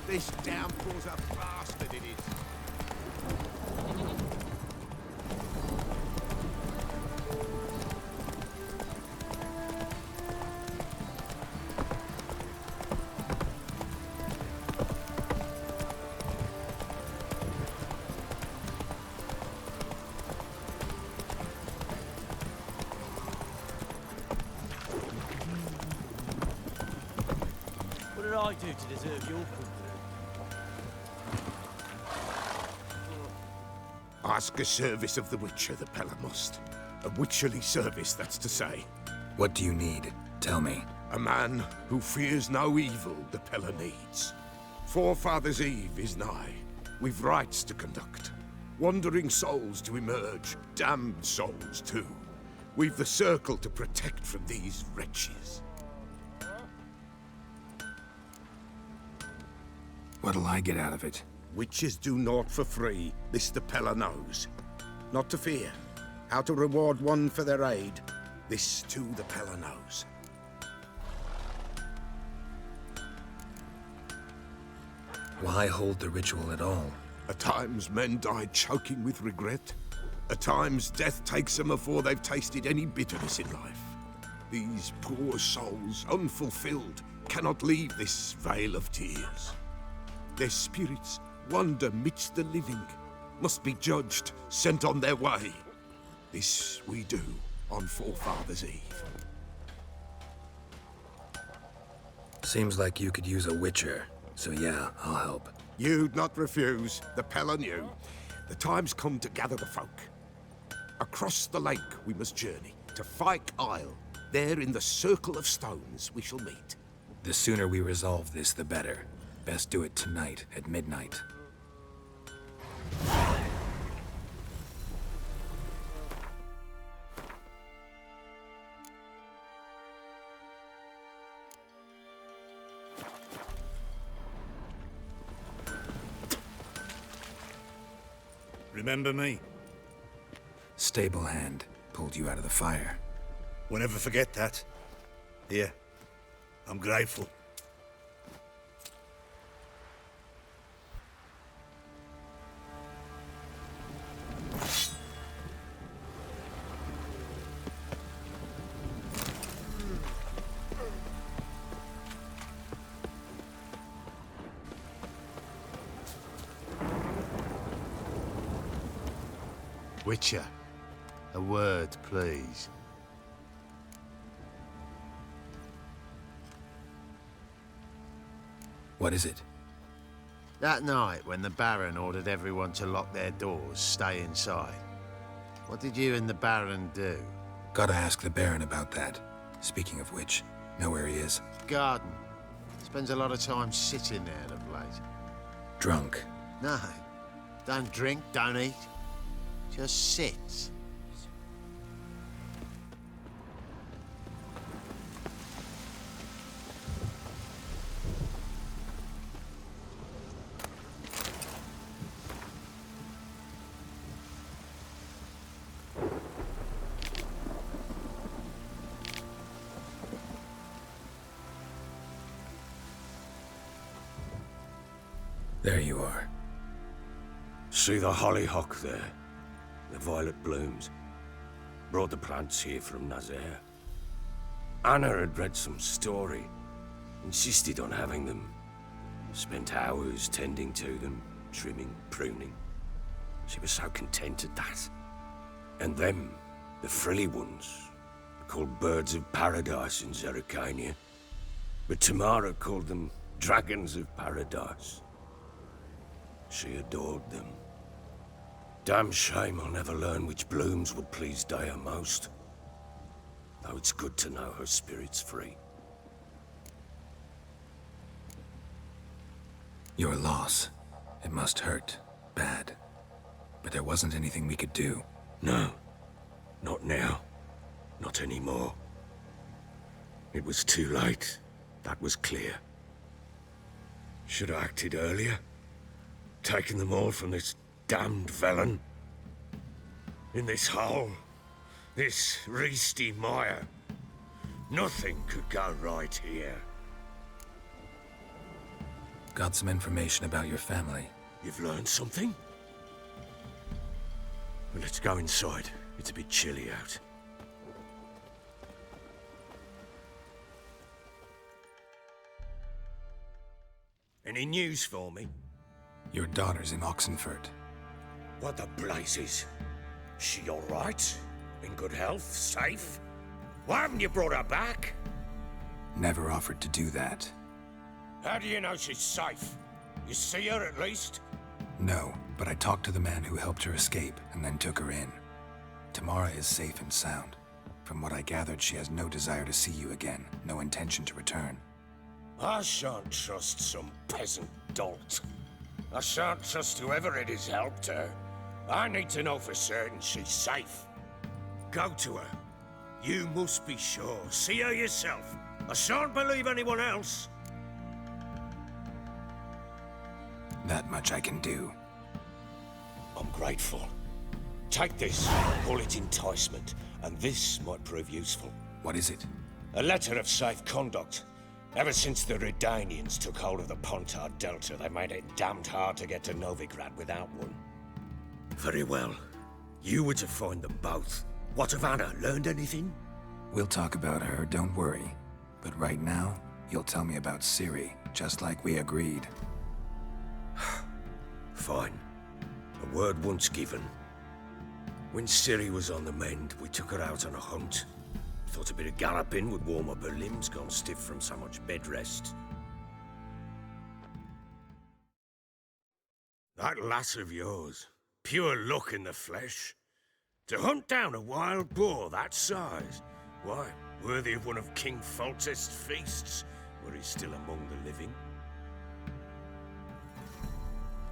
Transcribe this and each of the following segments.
This downpour's a bastard, it is. What did I do to deserve your company? Ask a service of the Witcher, the Pella must. A witcherly service, that's to say. What do you need? Tell me. A man who fears no evil the Pella needs. Forefathers' Eve is nigh. We've rites to conduct. Wandering souls to emerge, damned souls too. We've the circle to protect from these wretches. What'll I get out of it? Witches do naught for free, this the Pella knows. Not to fear. How to reward one for their aid, this too the Pella knows. Why hold the ritual at all? At times men die choking with regret. At times death takes them before they've tasted any bitterness in life. These poor souls, unfulfilled, cannot leave this vale of tears. Their spirits wander midst the living, must be judged, sent on their way. This we do on Forefathers' Eve. Seems like you could use a witcher, so yeah, I'll help. You'd not refuse, the Pella knew. The time's come to gather the folk. Across the lake we must journey, to Fyke Isle. There in the circle of stones we shall meet. The sooner we resolve this, the better. Best do it tonight, at midnight. Remember me? Stable hand pulled you out of the fire. Won't ever forget that. Here, I'm grateful. Witcher, a word, please. What is it? That night when the Baron ordered everyone to lock their doors, stay inside. What did you and the Baron do? Gotta ask the Baron about that. Speaking of which, know where he is? Garden. Spends a lot of time sitting there of late. Drunk. No. Don't drink, don't eat. Just sits. There you are. See the hollyhock there? The violet blooms. Brought the plants here from Nazaire. Anna had read some story. Insisted on having them. Spent hours tending to them, trimming, pruning. She was so content at that. And them, the frilly ones, called birds of paradise in Zerrikania. But Tamara called them dragons of paradise. She adored them. Damn shame I'll never learn which blooms would please Dea most. Though it's good to know her spirit's free. Your loss. It must hurt. Bad. But there wasn't anything we could do. No. Not now. Not anymore. It was too late. That was clear. Should have acted earlier. Taken them all from this damned villain. In this hole. This reesty mire. Nothing could go right here. Got some information about your family. You've learned something? Well, let's go inside. It's a bit chilly out. Any news for me? Your daughter's in Oxenford. What the blazes? She all right? In good health? Safe? Why haven't you brought her back? Never offered to do that. How do you know she's safe? You see her at least? No, but I talked to the man who helped her escape and then took her in. Tamara is safe and sound. From what I gathered, she has no desire to see you again, no intention to return. I shan't trust some peasant dolt. I shan't trust whoever it is helped her. I need to know for certain she's safe. Go to her. You must be sure. See her yourself. I shan't believe anyone else. That much I can do. I'm grateful. Take this, call it enticement, and this might prove useful. What is it? A letter of safe conduct. Ever since the Redanians took hold of the Pontard Delta, they made it damned hard to get to Novigrad without one. Very well. You were to find them both. What of Anna? Learned anything? We'll talk about her, don't worry. But right now, you'll tell me about Ciri, just like we agreed. Fine. A word once given. When Ciri was on the mend, we took her out on a hunt. Thought a bit of galloping would warm up her limbs, gone stiff from so much bed rest. That lass of yours, pure luck in the flesh. To hunt down a wild boar that size, why, worthy of one of King Foltest's feasts, were he still among the living.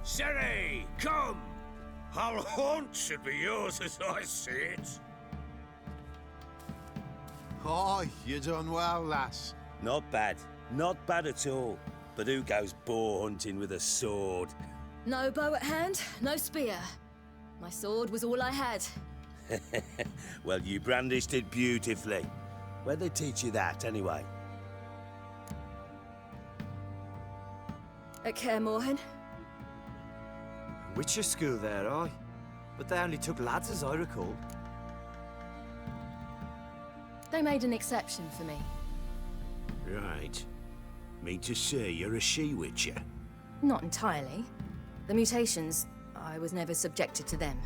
Ciri, come! Our haunt should be yours as I see it. Oh, you done well, lass. Not bad. Not bad at all. But who goes boar hunting with a sword? No bow at hand, no spear. My sword was all I had. Well, you brandished it beautifully. Where'd they teach you that, anyway? At Kaer Morhen. Witcher school there, aye. But they only took lads, as I recall. They made an exception for me. Right. Mean to say you're a she-witcher? Not entirely. The mutations, I was never subjected to them.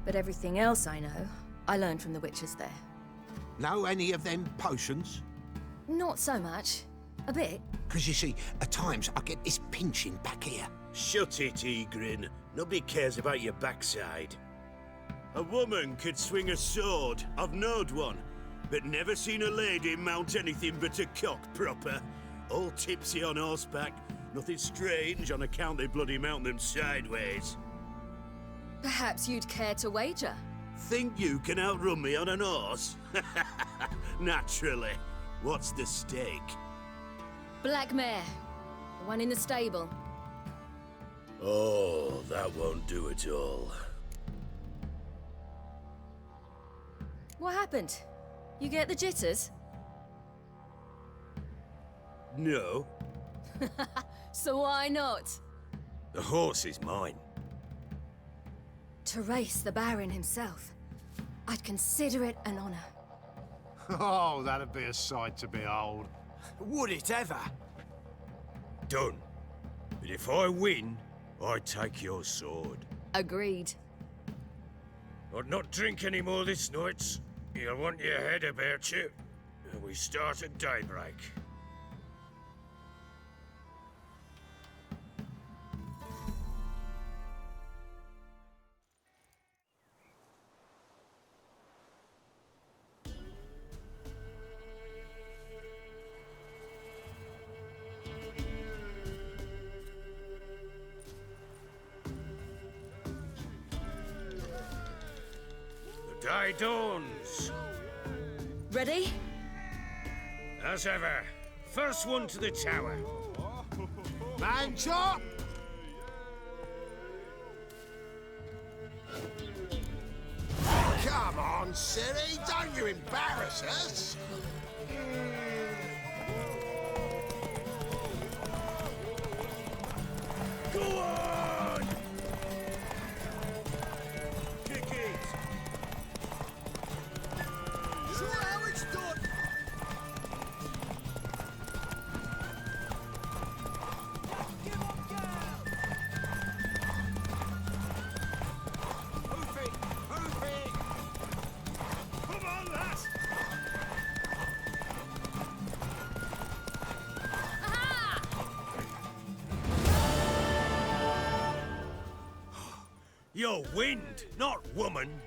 But everything else I know, I learned from the witches there. Know any of them potions? Not so much. A bit. Because you see, at times I get this pinching back here. Shut it, Egrin. Nobody cares about your backside. A woman could swing a sword. I've knowed one. But never seen a lady mount anything but a cock proper. All tipsy on horseback. Nothing strange on account they bloody mount them sideways. Perhaps you'd care to wager? Think you can outrun me on an horse? Naturally. What's the stake? Black mare. The one in the stable. Oh, that won't do at all. What happened? You get the jitters? No. So why not? The horse is mine. To race the Baron himself. I'd consider it an honor. Oh, that'd be a sight to behold. Would it ever? Done. But if I win, I take your sword. Agreed. I'd not drink any more this night. You'll want your head about you. And we start at daybreak. The day dawns. Ready? As ever, first one to the tower. Man chop! Come on, Ciri, don't you embarrass us! on! Kick it! Show how it's done! Give up, girl! Move it! Move it! Come on, lass! You're wind, not woman.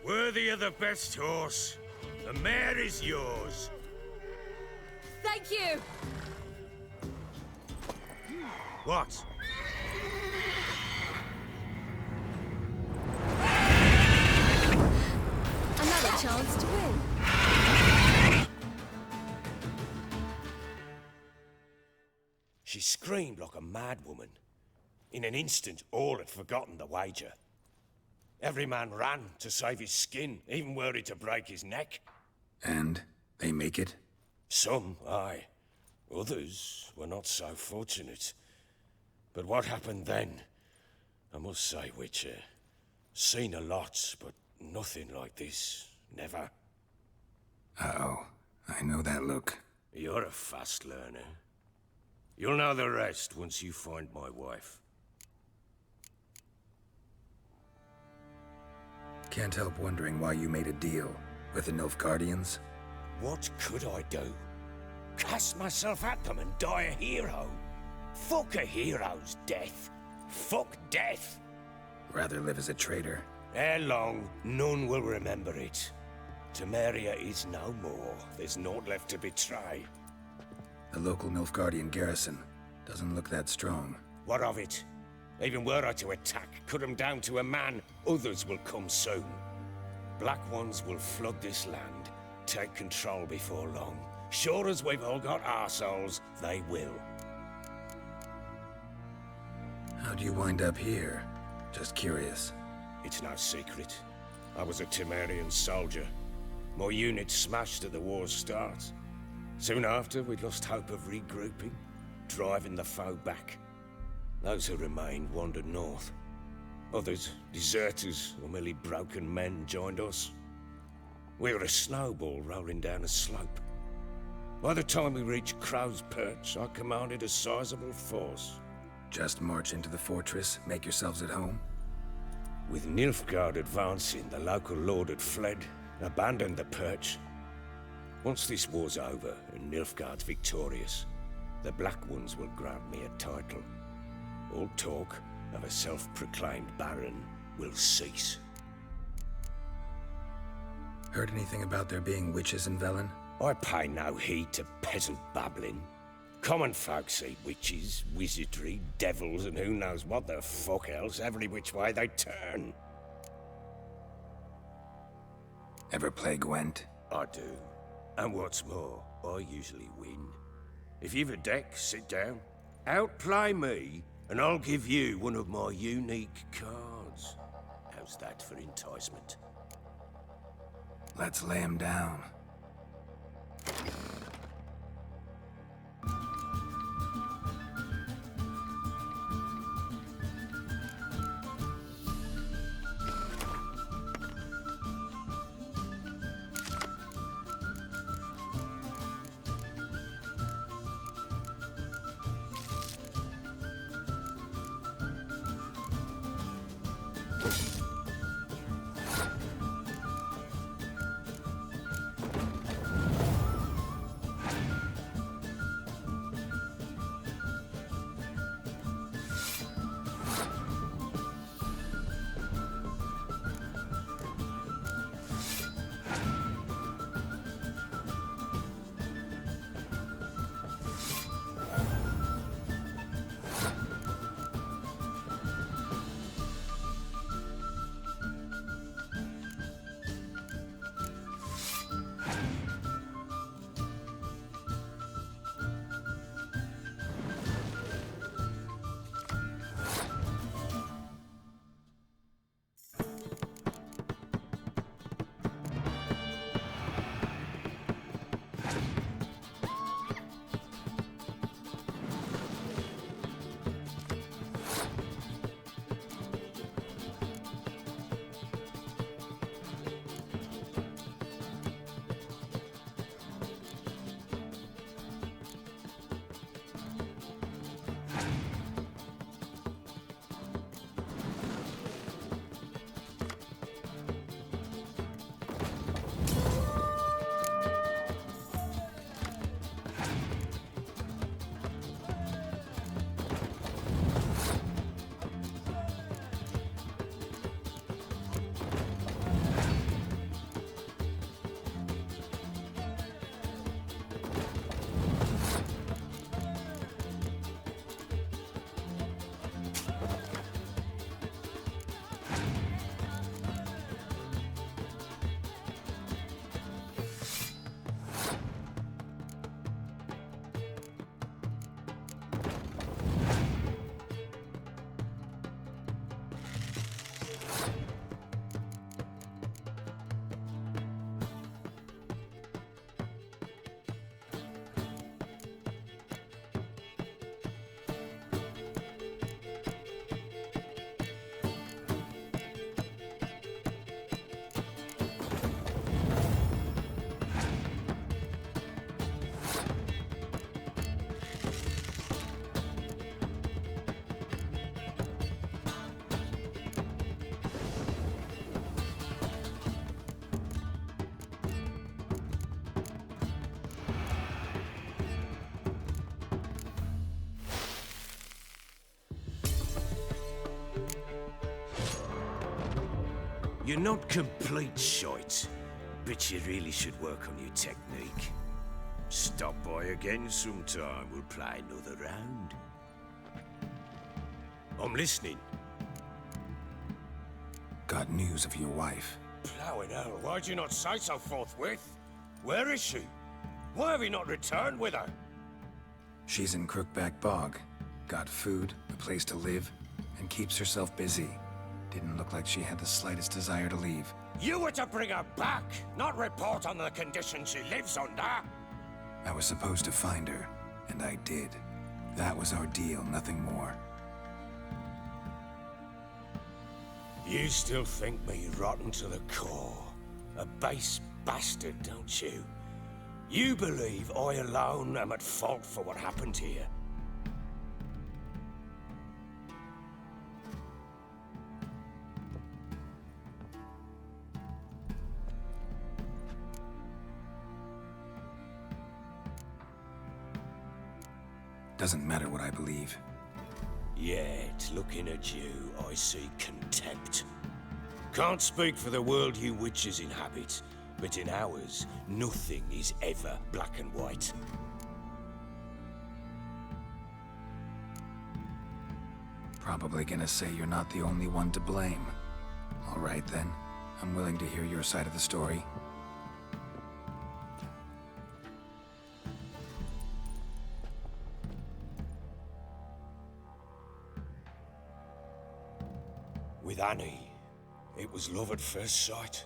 Worthy of the best horse. The mare is yours. Thank you! What? Another chance to win. She screamed like a mad woman. In an instant, all had forgotten the wager. Every man ran to save his skin, even were it to break his neck. And they make it? Some, aye. Others were not so fortunate. But what happened then? I must say, Witcher, seen a lot, but nothing like this. Never. Uh-oh. I know that look. You're a fast learner. You'll know the rest once you find my wife. Can't help wondering why you made a deal with the Nilfgaardians. What could I do? Cast myself at them and die a hero? Fuck a hero's death. Fuck death. Rather live as a traitor. Ere long, none will remember it. Temeria is no more. There's naught left to betray. The local Nilfgaardian garrison doesn't look that strong. What of it? Even were I to attack, cut them down to a man, others will come soon. Black ones will flood this land, take control before long. Sure as we've all got arseholes, they will. How'd you wind up here? Just curious. It's no secret. I was a Temerian soldier. My unit smashed at the war's start. Soon after, we lost hope of regrouping, driving the foe back. Those who remained wandered north. Others, deserters or merely broken men, joined us. We were a snowball rolling down a slope. By the time we reached Crow's Perch, I commanded a sizable force. Just march into the fortress, make yourselves at home? With Nilfgaard advancing, the local lord had fled, abandoned the Perch. Once this war's over and Nilfgaard's victorious, the Black Ones will grant me a title. All talk of a self-proclaimed baron will cease. Heard anything about there being witches in Velen? I pay no heed to peasant babbling. Common folk see witches, wizardry, devils, and who knows what the fuck else every which way they turn. Ever play Gwent? I do. And what's more, I usually win. If you've a deck, sit down. Outplay me, and I'll give you one of my unique cards. How's that for enticement? Let's lay him down. You're not complete shite, but you really should work on your technique. Stop by again sometime, we'll play another round. I'm listening. Got news of your wife. Plowing hell, why'd you not say so forthwith? Where is she? Why have you not returned with her? She's in Crookback Bog. Got food, a place to live, and keeps herself busy. Didn't look like she had the slightest desire to leave. You were to bring her back, not report on the conditions she lives under. I was supposed to find her, and I did. That was our deal, nothing more. You still think me rotten to the core. A base bastard, don't you? You believe I alone am at fault for what happened here. Doesn't matter what I believe. Yet, looking at you, I see contempt. Can't speak for the world you witches inhabit, but in ours, nothing is ever black and white. Probably gonna say you're not the only one to blame. All right then, I'm willing to hear your side of the story. With Annie, it was love at first sight.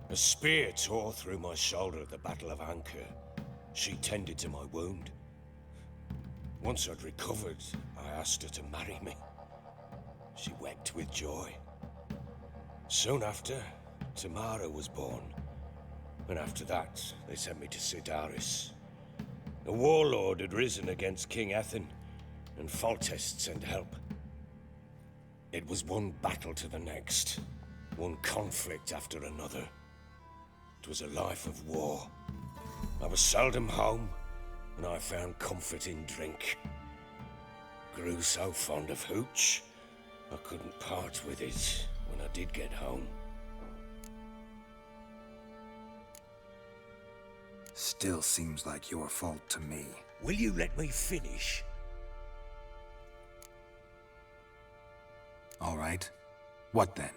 A spear tore through my shoulder at the Battle of Anchor. She tended to my wound. Once I'd recovered, I asked her to marry me. She wept with joy. Soon after, Tamara was born. And after that, they sent me to Sidaris. A warlord had risen against King Ethan, and Foltest sent help. It was one battle to the next, one conflict after another. It was a life of war. I was seldom home, and I found comfort in drink. Grew so fond of hooch, I couldn't part with it when I did get home. Still seems like your fault to me. Will you let me finish? All right. What then?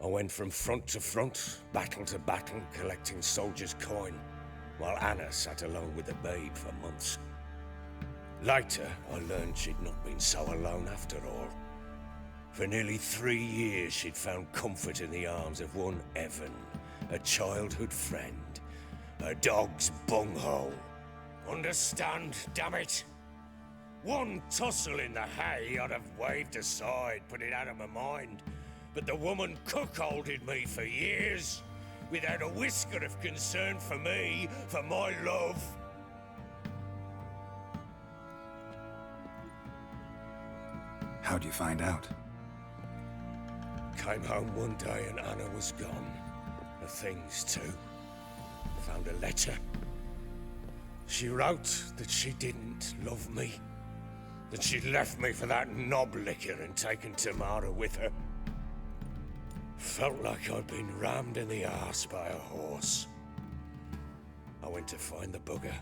I went from front to front, battle to battle, collecting soldiers' coin, while Anna sat alone with the babe for months. Later, I learned she'd not been so alone after all. For nearly 3 years, she'd found comfort in the arms of one Evan, a childhood friend, a dog's bunghole. Understand, damn it? One tussle in the hay I'd have waved aside, put it out of my mind. But the woman cuckolded me for years, without a whisker of concern for me, for my love. How'd you find out? Came home one day and Anna was gone. Her things too. Found a letter. She wrote that she didn't love me. That she'd left me for that knob licker and taken Tamara with her. Felt like I'd been rammed in the arse by a horse. I went to find the bugger,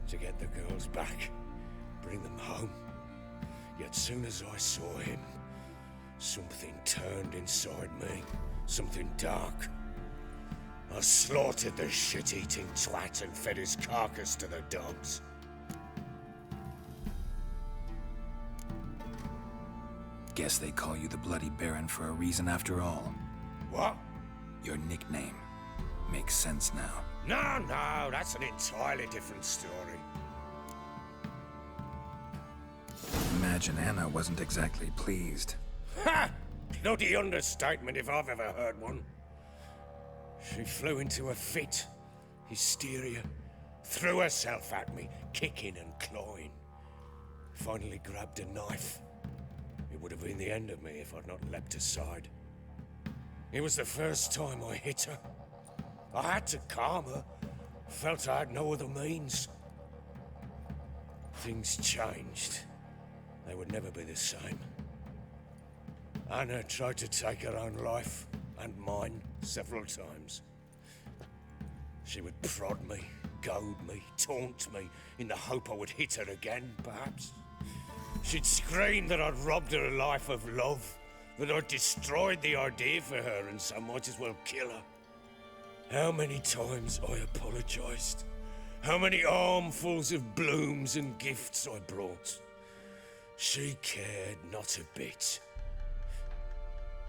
to get the girls back, bring them home. Yet soon as I saw him, something turned inside me, something dark. I slaughtered the shit-eating twat and fed his carcass to the dogs. Guess they call you the Bloody Baron for a reason after all. What? Your nickname. Makes sense now. No, that's an entirely different story. Imagine Anna wasn't exactly pleased. Ha! Bloody understatement if I've ever heard one. She flew into a fit, hysteria, threw herself at me, kicking and clawing. Finally grabbed a knife. It would have been the end of me if I'd not leapt aside. It was the first time I hit her. I had to calm her. Felt I had no other means. Things changed. They would never be the same. Anna tried to take her own life, and mine, several times. She would prod me, goad me, taunt me, in the hope I would hit her again, perhaps. She'd scream that I'd robbed her life of love, that I'd destroyed the idea for her, and so might as well kill her. How many times I apologized. How many armfuls of blooms and gifts I brought. She cared not a bit.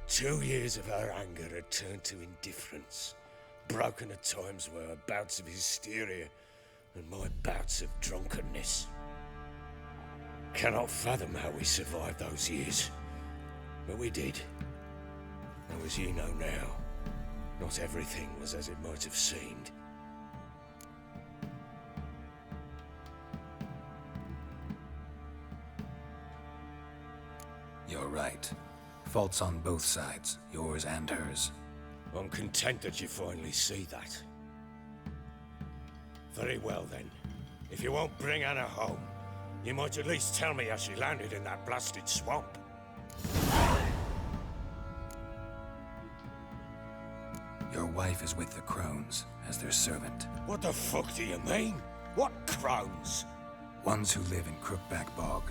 2 years of her anger had turned to indifference, broken at times were her bouts of hysteria and my bouts of drunkenness. Cannot fathom how we survived those years, but we did. And as you know now, not everything was as it might have seemed. You're right. Faults on both sides, yours and hers. I'm content that you finally see that. Very well then. If you won't bring Anna home, you might at least tell me how she landed in that blasted swamp. Your wife is with the Crones, as their servant. What the fuck do you mean? What crones? Ones who live in Crookback Bog.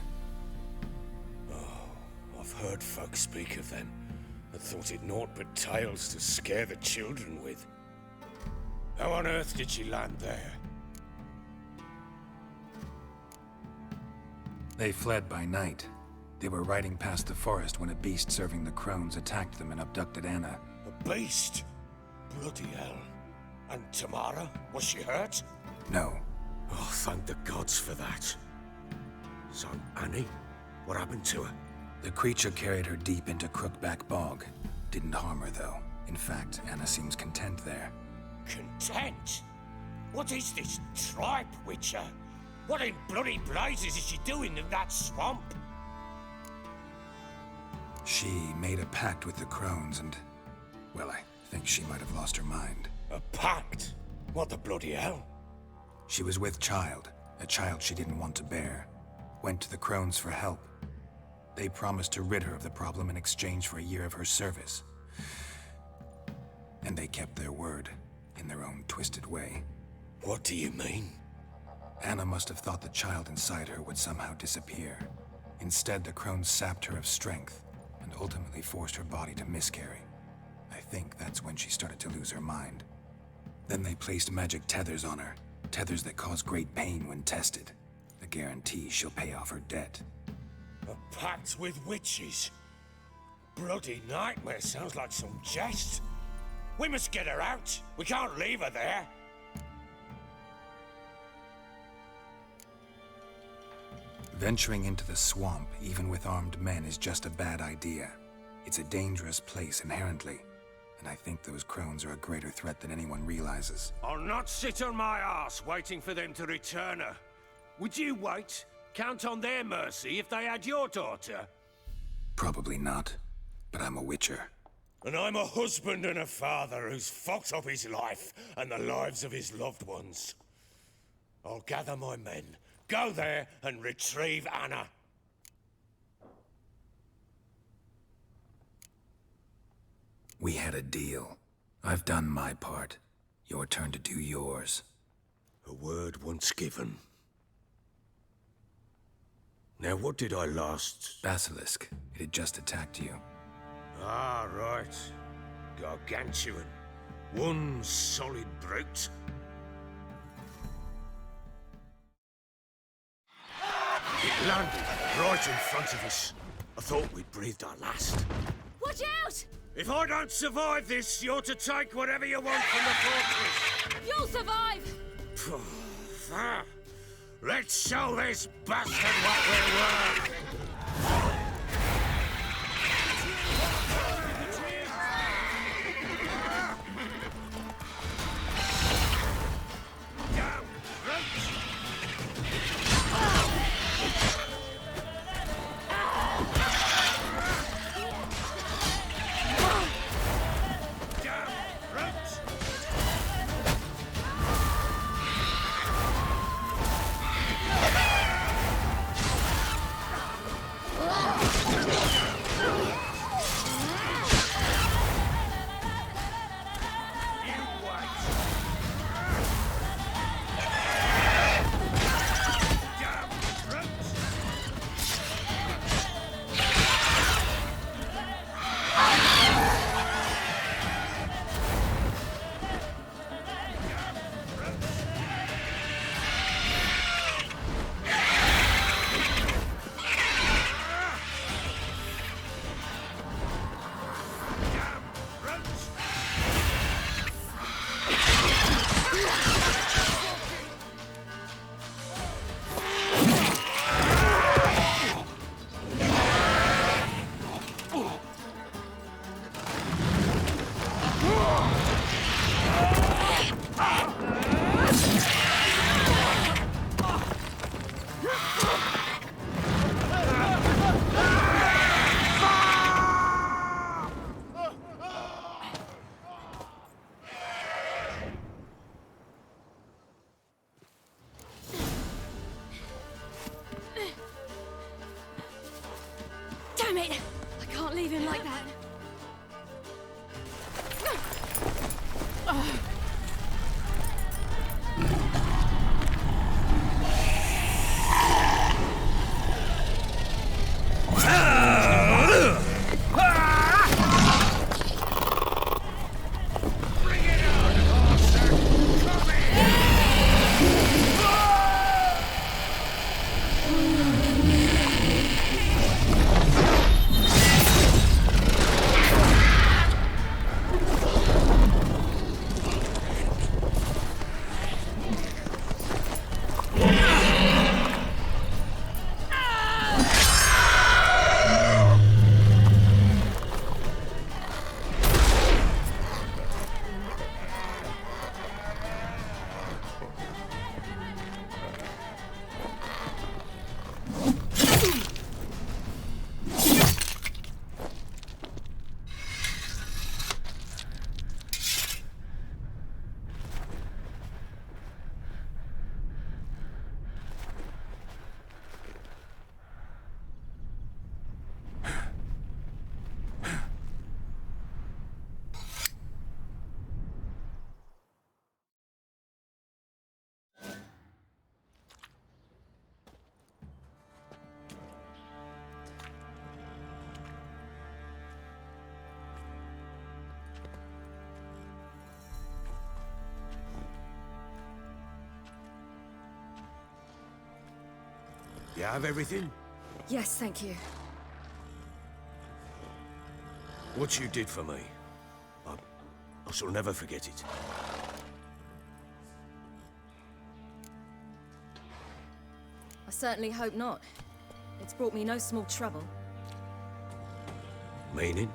I've heard folk speak of them, and thought it naught but tales to scare the children with. How on earth did she land there? They fled by night. They were riding past the forest when a beast serving the Crones attacked them and abducted Anna. A beast? Bloody hell. And Tamara? Was she hurt? No. Oh, thank the gods for that. So, Annie? What happened to her? The creature carried her deep into Crookback Bog. Didn't harm her, though. In fact, Anna seems content there. Content? What is this tripe, Witcher? What in bloody blazes is she doing in that swamp? She made a pact with the Crones and... well, I think she might have lost her mind. A pact? What the bloody hell? She was with child, a child she didn't want to bear. Went to the Crones for help. They promised to rid her of the problem in exchange for a year of her service. And they kept their word, in their own twisted way. What do you mean? Anna must have thought the child inside her would somehow disappear. Instead, the Crones sapped her of strength, and ultimately forced her body to miscarry. I think that's when she started to lose her mind. Then they placed magic tethers on her, tethers that cause great pain when tested. A guarantee she'll pay off her debt. A pact with witches? Bloody nightmare, sounds like some jest. We must get her out. We can't leave her there. Venturing into the swamp, even with armed men, is just a bad idea. It's a dangerous place inherently, and I think those Crones are a greater threat than anyone realizes. I'll not sit on my arse waiting for them to return her. Would you wait? Count on their mercy if they had your daughter? Probably not, but I'm a witcher. And I'm a husband and a father who's fucked up his life and the lives of his loved ones. I'll gather my men, go there and retrieve Anna. We had a deal. I've done my part. Your turn to do yours. A word once given. Now, what did I last... Basilisk. It had just attacked you. Ah, right. Gargantuan. One solid brute. It landed right in front of us. I thought we'd breathed our last. Watch out! If I don't survive this, you're to take whatever you want from the fortress. You'll survive! Let's show this bastard what we're worth! Down, roach! Down, roach! You have everything? Yes, thank you. What you did for me, I shall never forget it. I certainly hope not. It's brought me no small trouble. Meaning?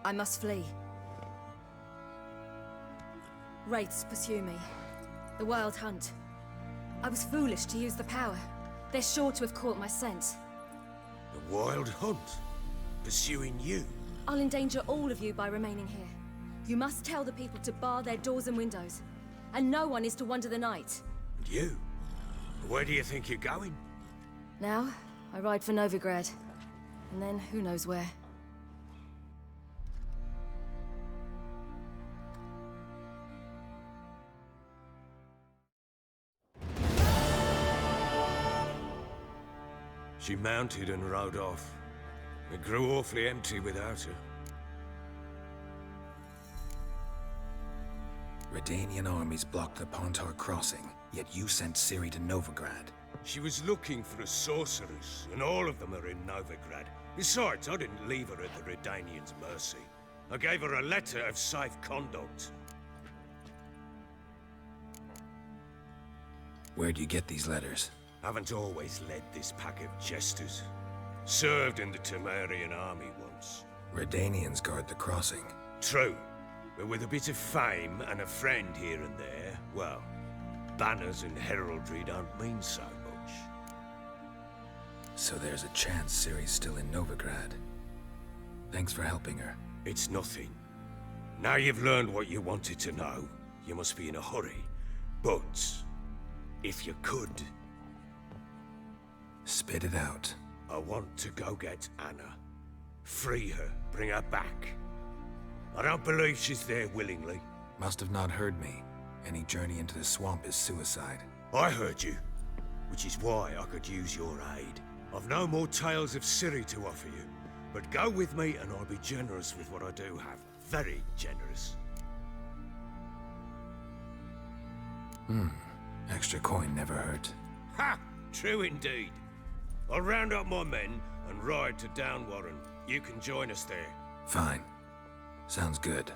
I must flee. Wraiths pursue me. The Wild Hunt. I was foolish to use the power. They're sure to have caught my scent. The Wild Hunt? Pursuing you? I'll endanger all of you by remaining here. You must tell the people to bar their doors and windows. And no one is to wander the night. And you? Where do you think you're going? Now, I ride for Novigrad. And then, who knows where. She mounted and rode off. It grew awfully empty without her. Redanian armies blocked the Pontar crossing, yet you sent Ciri to Novigrad. She was looking for a sorceress, and all of them are in Novigrad. Besides, I didn't leave her at the Redanians' mercy. I gave her a letter of safe conduct. Where'd you get these letters? Haven't always led this pack of jesters. Served in the Temerian army once. Redanians guard the crossing. True, but with a bit of fame and a friend here and there, well, banners and heraldry don't mean so much. So there's a chance Ciri's still in Novigrad. Thanks for helping her. It's nothing. Now you've learned what you wanted to know, you must be in a hurry. But, if you could... Spit it out. I want to go get Anna. Free her, bring her back. I don't believe she's there willingly. Must have not heard me. Any journey into the swamp is suicide. I heard you, which is why I could use your aid. I've no more tales of Ciri to offer you, but go with me and I'll be generous with what I do have. Very generous. Extra coin never hurt. Ha! True indeed. I'll round up my men and ride to Downwarren. You can join us there. Fine. Sounds good.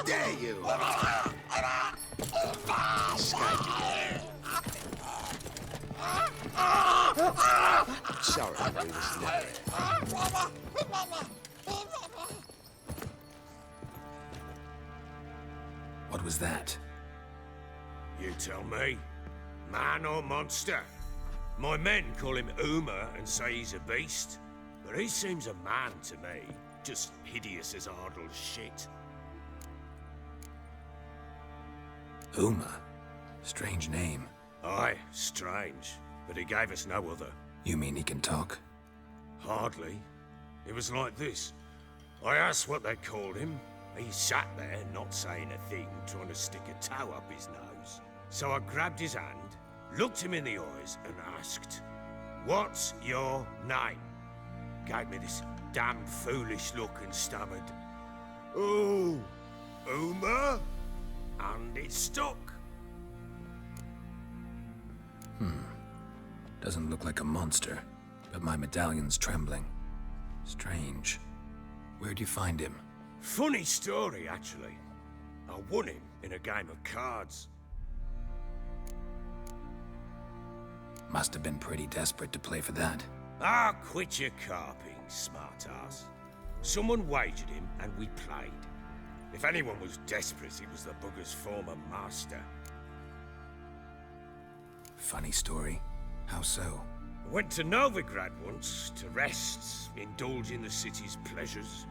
Dare you! Sorry, we was never. What was that? You tell me. Man or monster? My men call him Uma and say he's a beast, but he seems a man to me. Just hideous as Ardle's shit. Uma? Strange name. Aye, strange. But he gave us no other. You mean he can talk? Hardly. It was like this. I asked what they called him. He sat there, not saying a thing, trying to stick a toe up his nose. So I grabbed his hand, looked him in the eyes, and asked, "What's your name?" Gave me this damn foolish look and stammered, "Oh, Uma?" And it stuck. Doesn't look like a monster, but my medallion's trembling. Strange. Where'd you find him? Funny story, actually. I won him in a game of cards. Must have been pretty desperate to play for that. Ah, quit your carping, smartass. Someone wagered him, and we played. If anyone was desperate, it was the bugger's former master. Funny story. How so? I went to Novigrad once to rest, indulge in the city's pleasures.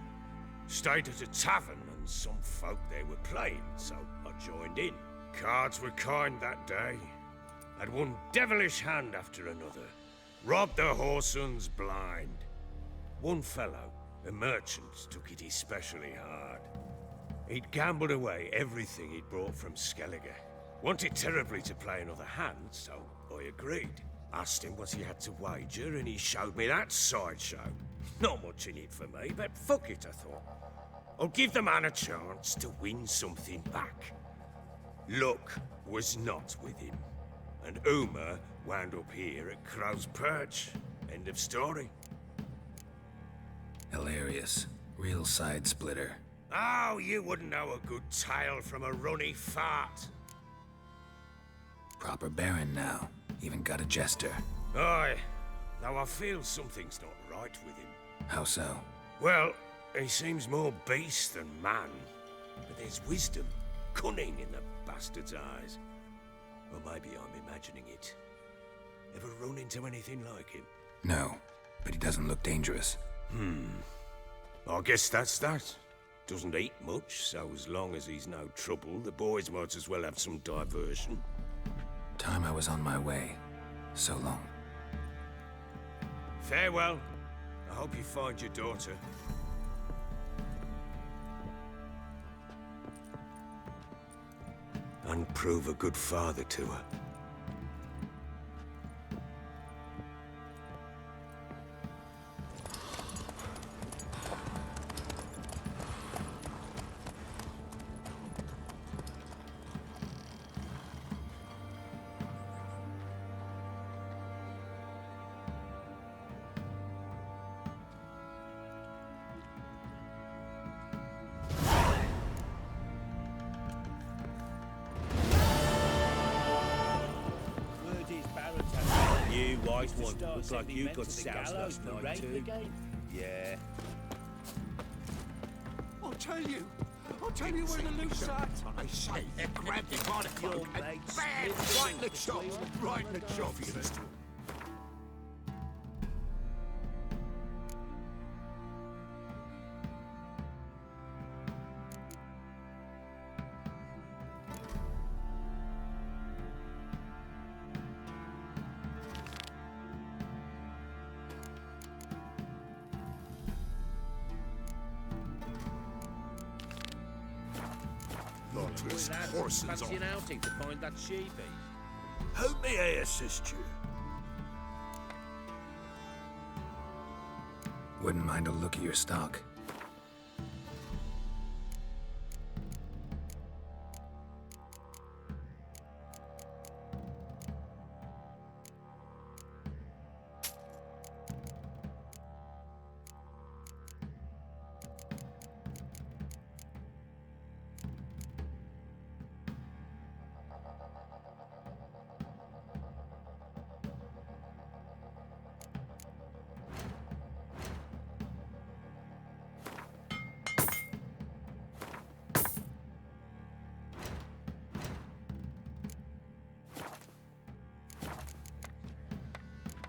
Stayed at a tavern, and some folk there were playing, so I joined in. Cards were kind that day. Had one devilish hand after another. Robbed the whoresons blind. One fellow, a merchant, took it especially hard. He'd gambled away everything he'd brought from Skellige. Wanted terribly to play another hand, so I agreed. Asked him what he had to wager, and he showed me that sideshow. Not much in it for me, but fuck it, I thought. I'll give the man a chance to win something back. Luck was not with him, and Uma wound up here at Crow's Perch. End of story. Hilarious. Real side splitter. Oh, you wouldn't know a good tale from a runny fart. Proper Baron now. Even got a jester. Aye, though I feel something's not right with him. How so? Well, he seems more beast than man, but there's wisdom, cunning in the bastard's eyes. Or maybe I'm imagining it. Ever run into anything like him? No, but he doesn't look dangerous. I guess that's that. Doesn't eat much, so as long as he's no trouble, the boys might as well have some diversion. Time I was on my way. So long. Farewell. I hope you find your daughter. And prove a good father to her. You white one, looks like you got soused last night too. Yeah. I'll tell you where the loot's at. I say, grab the body and bam! Right in the chop, right in the chop, you know. Those horses Fancy an outing to find that sheepy. How may I assist you? Wouldn't mind a look at your stock.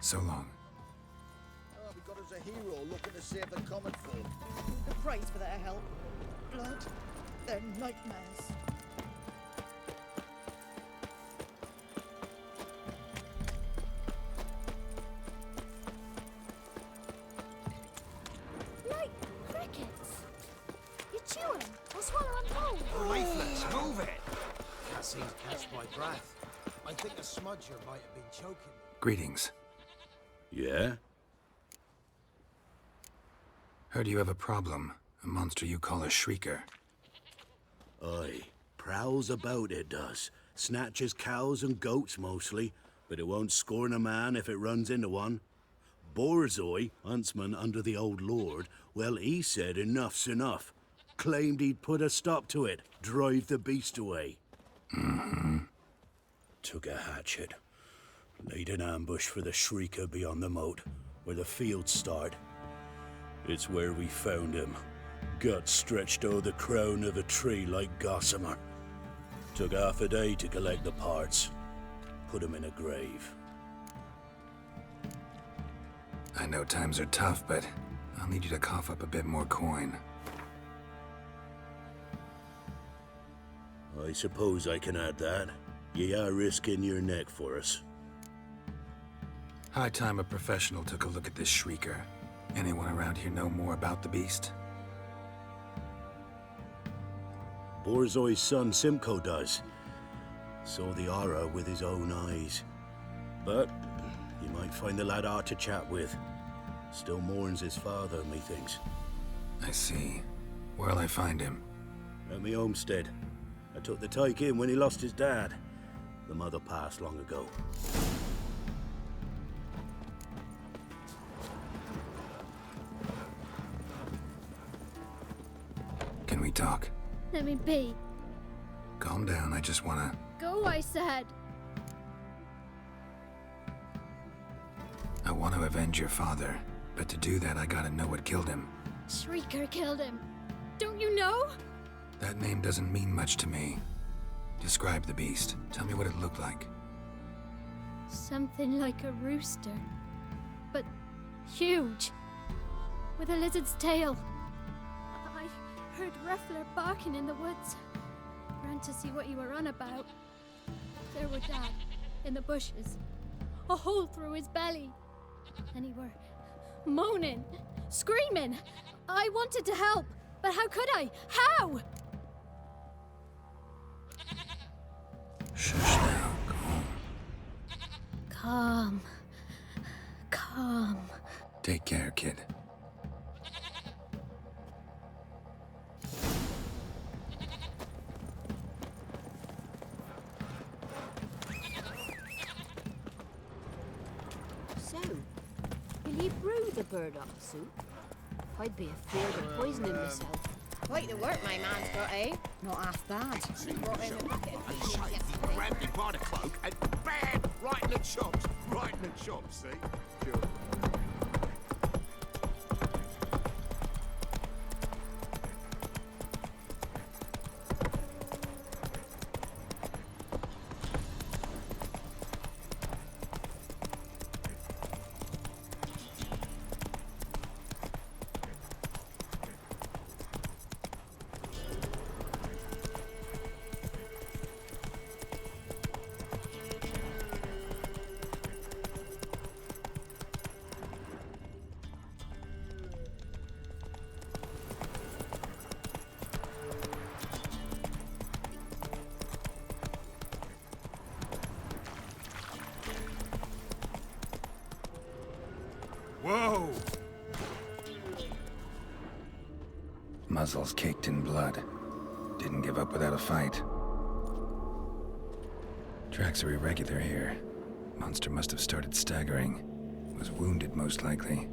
So long. Oh, we got us a hero looking to save the common folk. The price for their help. Blood. Their nightmares. Like crickets. You chew them or swallow them whole. Leaflets, move it! That seems to catch my breath. I think a smudger might have been choking me. Greetings. Yeah? Heard you have a problem. A monster you call a shrieker. Aye. Prowls about, it does. Snatches cows and goats mostly, but it won't scorn a man if it runs into one. Borzoi, huntsman under the old lord, well, he said enough's enough. Claimed he'd put a stop to it, drive the beast away. Took a hatchet. Laid an ambush for the shrieker beyond the moat, where the fields start. It's where we found him. Guts stretched o'er the crown of a tree like gossamer. Took half a day to collect the parts. Put him in a grave. I know times are tough, but I'll need you to cough up a bit more coin. I suppose I can add that. Ye are risking your neck for us. High time a professional took a look at this shrieker. Anyone around here know more about the beast? Borzoi's son Simcoe does. Saw the aura with his own eyes. But you might find the lad hard to chat with. Still mourns his father, methinks. I see. Where'll I find him? At me homestead. I took the tyke in when he lost his dad. The mother passed long ago. Can we talk? Let me be. Calm down, I just wanna... Go, I said. I want to avenge your father, but to do that I gotta know what killed him. Shrieker killed him. Don't you know? That name doesn't mean much to me. Describe the beast. Tell me what it looked like. Something like a rooster. But huge. With a lizard's tail. I heard Ruffler barking in the woods. Ran to see what you were on about. There were Dad, in the bushes. A hole through his belly. And he were moaning, screaming. I wanted to help, but how could I? How? Shush now, Calm. Calm. Take care, kid. So, will you brew the burdock soup? I'd be afraid of poisoning myself. Quite the work my man's got, eh? Not half bad. Brought in a bucket of And beans shake, yesterday. grabbed me by the cloak and bam! Right in the chops. Right in the chops, see? Sure. Whoa! Muzzle's caked in blood. Didn't give up without a fight. Tracks are irregular here. Monster must have started staggering. Was wounded, most likely.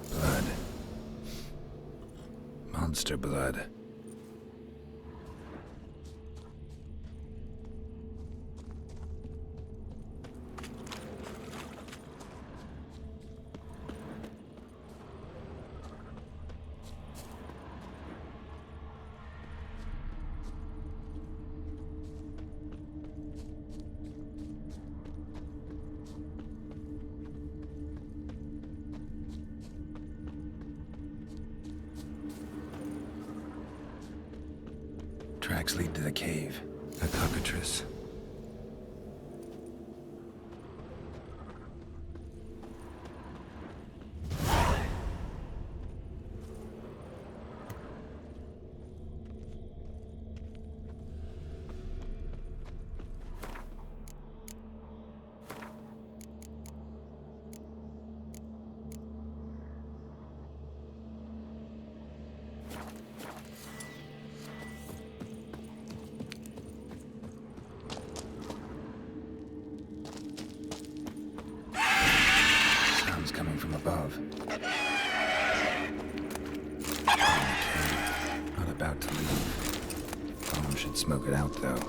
Blood. Monster blood. Tracks lead to the cave. A cockatrice. Coming from above. Not about to leave. Bomb should smoke it out, though.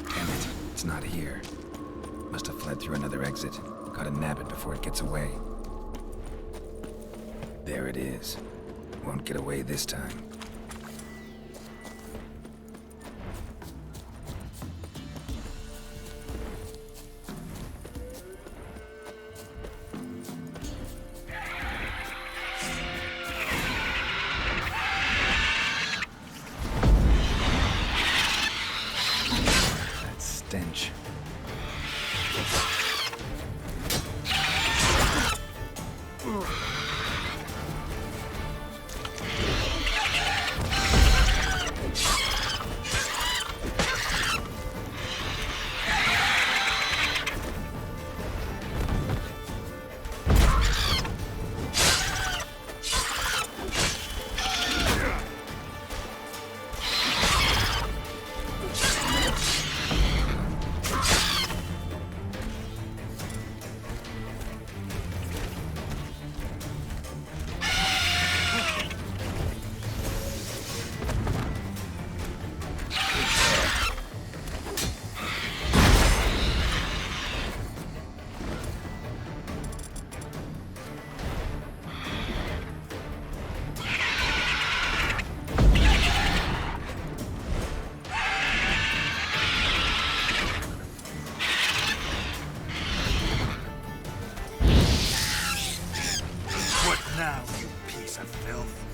Damn it, it's not here. Must have fled through another exit. Gotta nab it before it gets away. There it is. Won't get away this time. That stench. filth.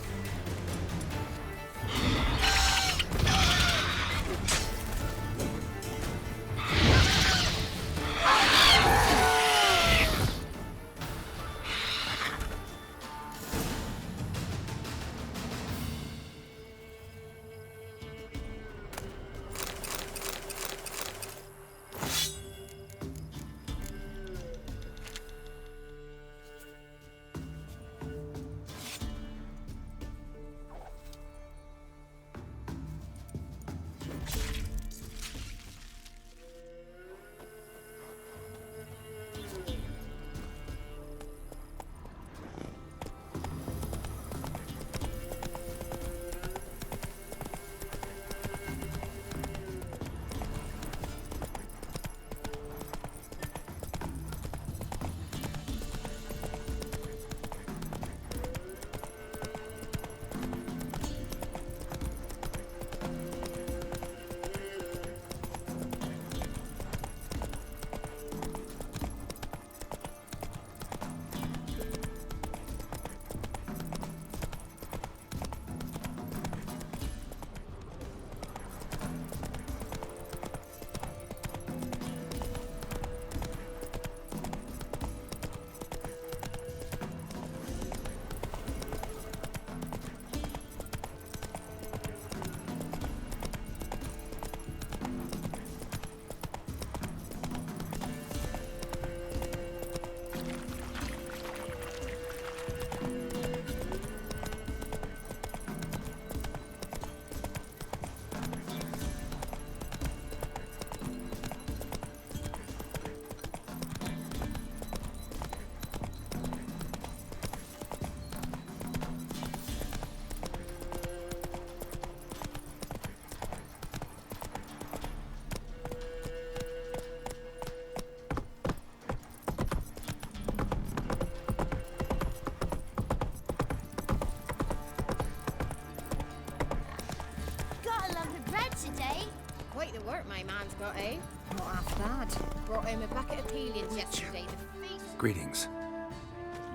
Quite the work my man's got, eh? Not half bad. Brought him a bucket of peelings yesterday. The face... Greetings.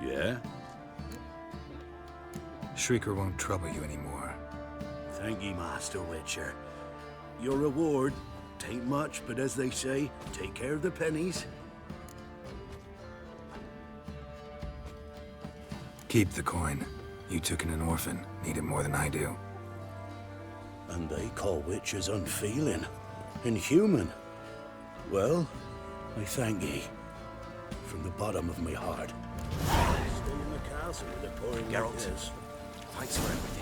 Yeah? Shrieker won't trouble you anymore. Thank ye, Master Witcher. Your reward, tain't much, but as they say, take care of the pennies. Keep the coin. You took in an orphan. Need it more than I do. And they call witches unfeeling, inhuman. Well, I thank ye, from the bottom of my heart. Stay in the castle with a pouring Geralt, like this. thanks for everything.